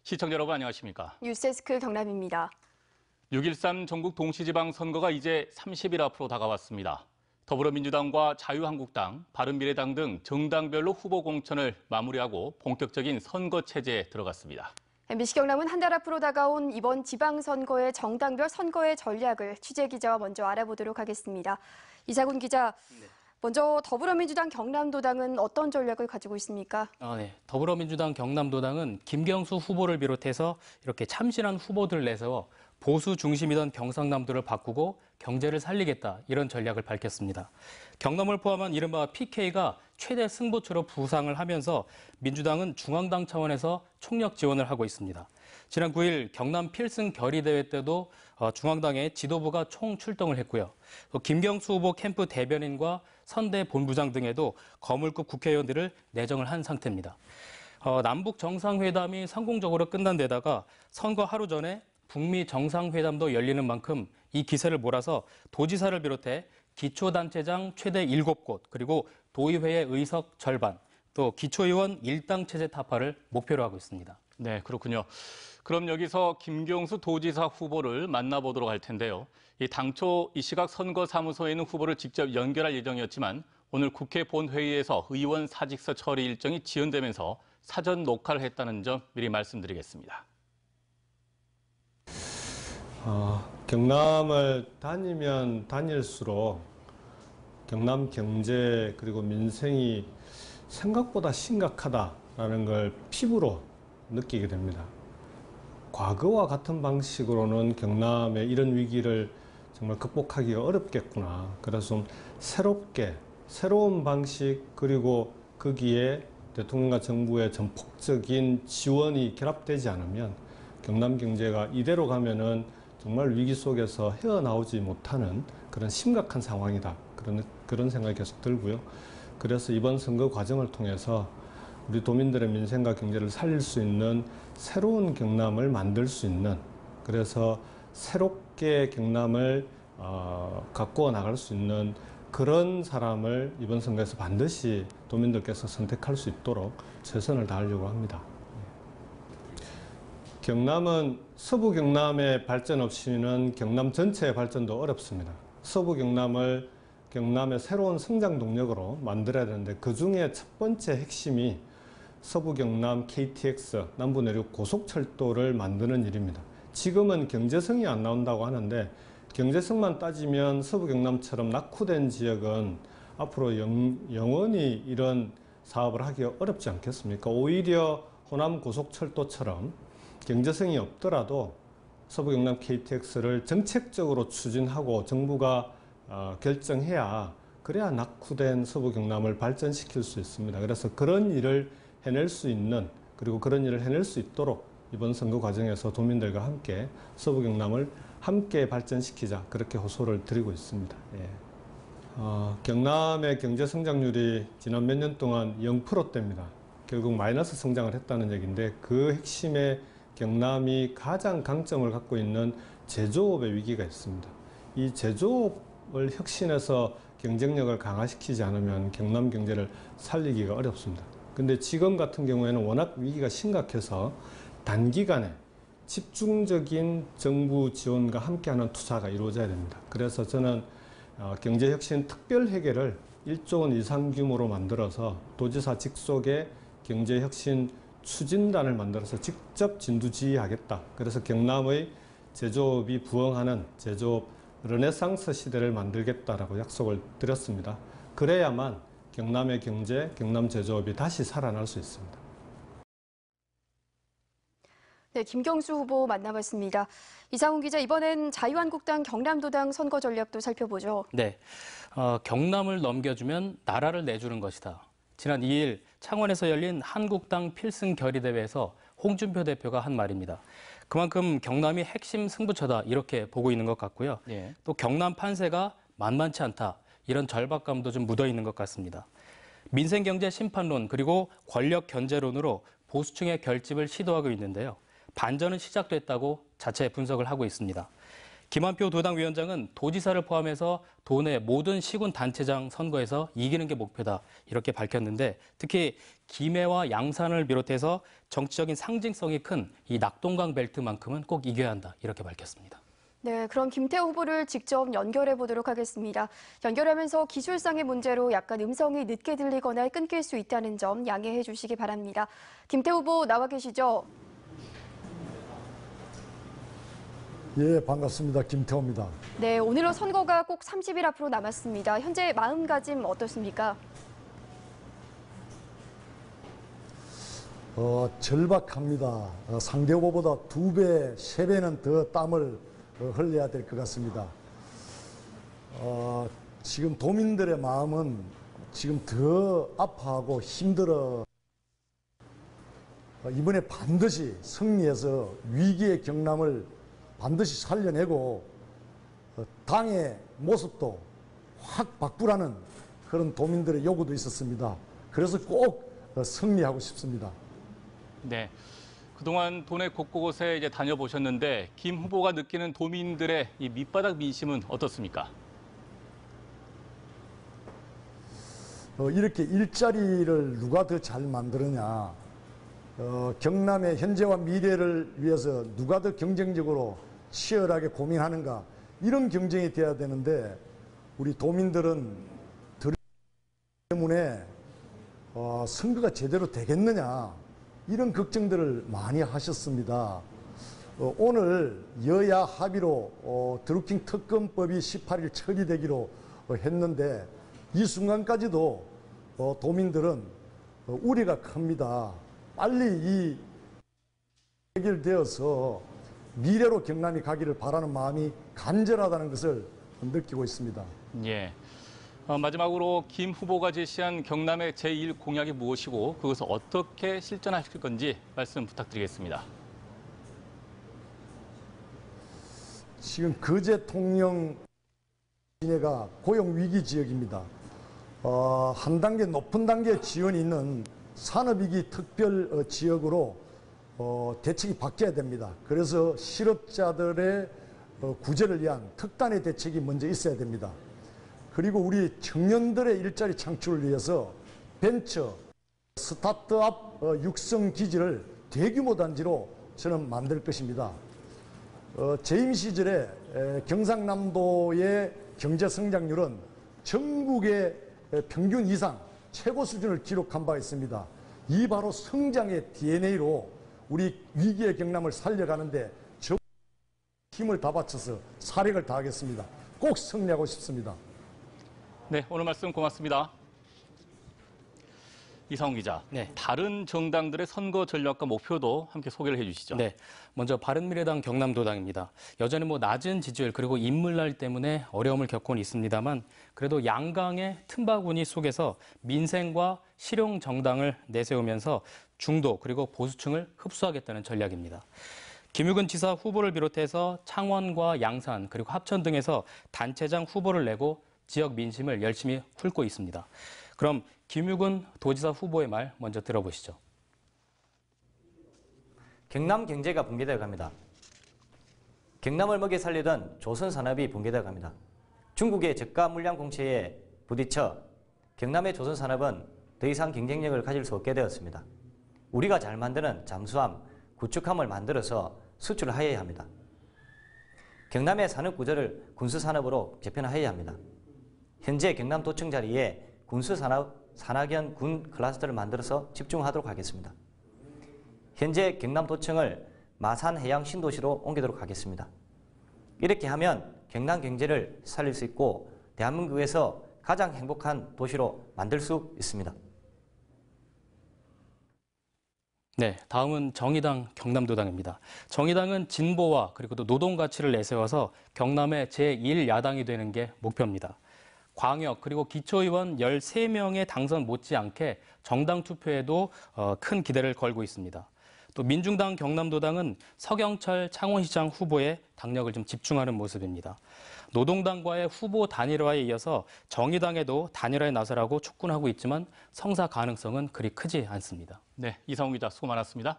시청자 여러분 안녕하십니까? 뉴스데스크 경남입니다. 6.13 전국 동시지방선거가 이제 30일 앞으로 다가왔습니다. 더불어민주당과 자유한국당, 바른미래당 등 정당별로 후보 공천을 마무리하고 본격적인 선거 체제에 들어갔습니다. MBC 경남은 한 달 앞으로 다가온 이번 지방선거의 정당별 선거의 전략을 취재기자와 먼저 알아보도록 하겠습니다. 이사군 기자, 먼저 더불어민주당 경남도당은 어떤 전략을 가지고 있습니까? 네. 더불어민주당 경남도당은 김경수 후보를 비롯해서 이렇게 참신한 후보들을 내세워 보수 중심이던 경상남도를 바꾸고 경제를 살리겠다 이런 전략을 밝혔습니다. 경남을 포함한 이른바 PK가 최대 승부처로 부상을 하면서 민주당은 중앙당 차원에서 총력 지원을 하고 있습니다. 지난 9일 경남 필승 결의대회 때도 중앙당의 지도부가 총출동을 했고요. 또 김경수 후보 캠프 대변인과 선대 본부장 등에도 거물급 국회의원들을 내정을 한 상태입니다. 남북 정상회담이 성공적으로 끝난 데다가 선거 하루 전에 북미 정상회담도 열리는 만큼 이 기세를 몰아서 도지사를 비롯해 기초단체장 최대 7곳, 그리고 도의회의 의석 절반, 또 기초의원 일당 체제 타파를 목표로 하고 있습니다. 네, 그렇군요. 그럼 여기서 김경수 도지사 후보를 만나보도록 할 텐데요. 당초 이 시각 선거사무소에 있는 후보를 직접 연결할 예정이었지만 오늘 국회 본회의에서 의원 사직서 처리 일정이 지연되면서 사전 녹화를 했다는 점 미리 말씀드리겠습니다. 경남을 다니면 다닐수록 경남 경제 그리고 민생이 생각보다 심각하다라는 걸 피부로 느끼게 됩니다. 과거와 같은 방식으로는 경남의 이런 위기를 정말 극복하기가 어렵겠구나. 그래서 좀 새로운 방식 그리고 거기에 대통령과 정부의 전폭적인 지원이 결합되지 않으면 경남 경제가 이대로 가면은 정말 위기 속에서 헤어나오지 못하는 그런 심각한 상황이다. 그런 생각이 계속 들고요. 그래서 이번 선거 과정을 통해서 우리 도민들의 민생과 경제를 살릴 수 있는 새로운 경남을 만들 수 있는, 그래서 새롭게 경남을 가꾸어 나갈 수 있는 그런 사람을 이번 선거에서 반드시 도민들께서 선택할 수 있도록 최선을 다하려고 합니다. 경남은 서부 경남의 발전 없이는 경남 전체의 발전도 어렵습니다. 서부 경남을 경남의 새로운 성장 동력으로 만들어야 되는데 그 중에 첫 번째 핵심이 서부 경남 KTX 남부내륙 고속철도를 만드는 일입니다. 지금은 경제성이 안 나온다고 하는데 경제성만 따지면 서부 경남처럼 낙후된 지역은 앞으로 영원히 이런 사업을 하기가 어렵지 않겠습니까? 오히려 호남 고속철도처럼 경제성이 없더라도 서부 경남 KTX를 정책적으로 추진하고 정부가 결정해야 그래야 낙후된 서부 경남을 발전시킬 수 있습니다. 그래서 그런 일을 해낼 수 있는, 그리고 그런 일을 해낼 수 있도록 이번 선거 과정에서 도민들과 함께 서부 경남을 함께 발전시키자, 그렇게 호소를 드리고 있습니다. 경남의 경제 성장률이 지난 몇 년 동안 0%대입니다. 결국 마이너스 성장을 했다는 얘기인데 그 핵심에 경남이 가장 강점을 갖고 있는 제조업의 위기가 있습니다. 이 제조업을 혁신해서 경쟁력을 강화시키지 않으면 경남 경제를 살리기가 어렵습니다. 근데 지금 같은 경우에는 워낙 위기가 심각해서 단기간에 집중적인 정부 지원과 함께하는 투자가 이루어져야 됩니다. 그래서 저는 경제혁신 특별회계를 1조 원 이상 규모로 만들어서 도지사 직속의 경제혁신 추진단을 만들어서 직접 진두지휘하겠다. 그래서 경남의 제조업이 부흥하는 제조업 르네상스 시대를 만들겠다라고 약속을 드렸습니다. 그래야만 경남의 경제, 경남 제조업이 다시 살아날 수 있습니다. 네, 김경수 후보 만나봤습니다. 이상훈 기자, 이번엔 자유한국당 경남도당 선거 전략도 살펴보죠. 네, 경남을 넘겨주면 나라를 내주는 것이다. 지난 2일 창원에서 열린 한국당 필승 결의대회에서 홍준표 대표가 한 말입니다. 그만큼 경남이 핵심 승부처다 이렇게 보고 있는 것 같고요. 예. 또 경남 판세가 만만치 않다. 이런 절박감도 좀 묻어 있는 것 같습니다. 민생경제 심판론 그리고 권력 견제론으로 보수층의 결집을 시도하고 있는데요. 반전은 시작됐다고 자체 분석을 하고 있습니다. 김한표 도당 위원장은 도지사를 포함해서 도내 모든 시군 단체장 선거에서 이기는 게 목표다 이렇게 밝혔는데 특히 김해와 양산을 비롯해서 정치적인 상징성이 큰 이 낙동강 벨트만큼은 꼭 이겨야 한다 이렇게 밝혔습니다. 네, 그럼 김태호 후보를 직접 연결해 보도록 하겠습니다. 연결하면서 기술상의 문제로 약간 음성이 늦게 들리거나 끊길 수 있다는 점 양해해 주시기 바랍니다. 김태호 후보 나와 계시죠? 예, 반갑습니다. 김태호입니다. 네, 오늘로 선거가 꼭 30일 앞으로 남았습니다. 현재 마음가짐 어떻습니까? 절박합니다. 상대 후보보다 2배, 3배는 더 땀을 흘려야 될 것 같습니다. 지금 도민들의 마음은 지금 더 아파하고 힘들어. 이번에 반드시 승리해서 위기의 경남을 반드시 살려내고 당의 모습도 확 바꾸라는 그런 도민들의 요구도 있었습니다. 그래서 꼭 승리하고 싶습니다. 네. 그동안 도내 곳곳에 이제 다녀보셨는데 김 후보가 느끼는 도민들의 이 밑바닥 민심은 어떻습니까? 이렇게 일자리를 누가 더 잘 만드느냐, 경남의 현재와 미래를 위해서 누가 더 경쟁적으로 치열하게 고민하는가, 이런 경쟁이 돼야 되는데 우리 도민들은 때문에 선거가 제대로 되겠느냐, 이런 걱정들을 많이 하셨습니다. 오늘 여야 합의로 드루킹 특검법이 18일 처리되기로 했는데 이 순간까지도 도민들은 우려가 큽니다. 빨리 이 해결되어서 미래로 경남이 가기를 바라는 마음이 간절하다는 것을 느끼고 있습니다. 예. 마지막으로 김 후보가 제시한 경남의 제1 공약이 무엇이고 그것을 어떻게 실천하실 건지 말씀 부탁드리겠습니다. 지금 거제 통영 시내가 고용위기 지역입니다. 한 단계 높은 단계 지원이 있는 산업위기 특별 지역으로 대책이 바뀌어야 됩니다. 그래서 실업자들의 구제를 위한 특단의 대책이 먼저 있어야 됩니다. 그리고 우리 청년들의 일자리 창출을 위해서 벤처, 스타트업 육성 기지를 대규모 단지로 저는 만들 것입니다. 재임 시절에 경상남도의 경제 성장률은 전국의 평균 이상 최고 수준을 기록한 바 있습니다. 이 바로 성장의 DNA로 우리 위기의 경남을 살려가는데 저 힘을 다 바쳐서 사력을 다하겠습니다. 꼭 승리하고 싶습니다. 네, 오늘 말씀 고맙습니다. 이상훈 기자, 네. 다른 정당들의 선거 전략과 목표도 함께 소개를 해주시죠. 네, 먼저 바른미래당 경남도당입니다. 여전히 낮은 지지율 그리고 인물날 때문에 어려움을 겪고는 있습니다만 그래도 양강의 틈바구니 속에서 민생과 실용 정당을 내세우면서 중도 그리고 보수층을 흡수하겠다는 전략입니다. 김유근 지사 후보를 비롯해서 창원과 양산 그리고 합천 등에서 단체장 후보를 내고 지역 민심을 열심히 훑고 있습니다. 그럼 김유근 도지사 후보의 말 먼저 들어보시죠. 경남 경제가 붕괴되어 갑니다. 경남을 먹여 살리던 조선 산업이 붕괴되어 갑니다. 중국의 저가 물량 공세에 부딪혀 경남의 조선 산업은 더 이상 경쟁력을 가질 수 없게 되었습니다. 우리가 잘 만드는 잠수함, 구축함을 만들어서 수출을 하여야 합니다. 경남의 산업 구조를 군수산업으로 재편화해야 합니다. 현재 경남도청 자리에 군수산학연 군 클러스터를 만들어서 집중하도록 하겠습니다. 현재 경남도청을 마산해양 신도시로 옮기도록 하겠습니다. 이렇게 하면 경남 경제를 살릴 수 있고 대한민국에서 가장 행복한 도시로 만들 수 있습니다. 네, 다음은 정의당 경남도당입니다. 정의당은 진보와 그리고 또 노동 가치를 내세워서 경남의 제1야당이 되는 게 목표입니다. 광역 그리고 기초의원 13명의 당선 못지않게 정당 투표에도 큰 기대를 걸고 있습니다. 또 민중당 경남도당은 서경철 창원시장 후보에 당력을 좀 집중하는 모습입니다. 노동당과의 후보 단일화에 이어서 정의당에도 단일화에 나서라고 촉구하고 있지만 성사 가능성은 그리 크지 않습니다. 네, 이상훈 기자 수고 많았습니다.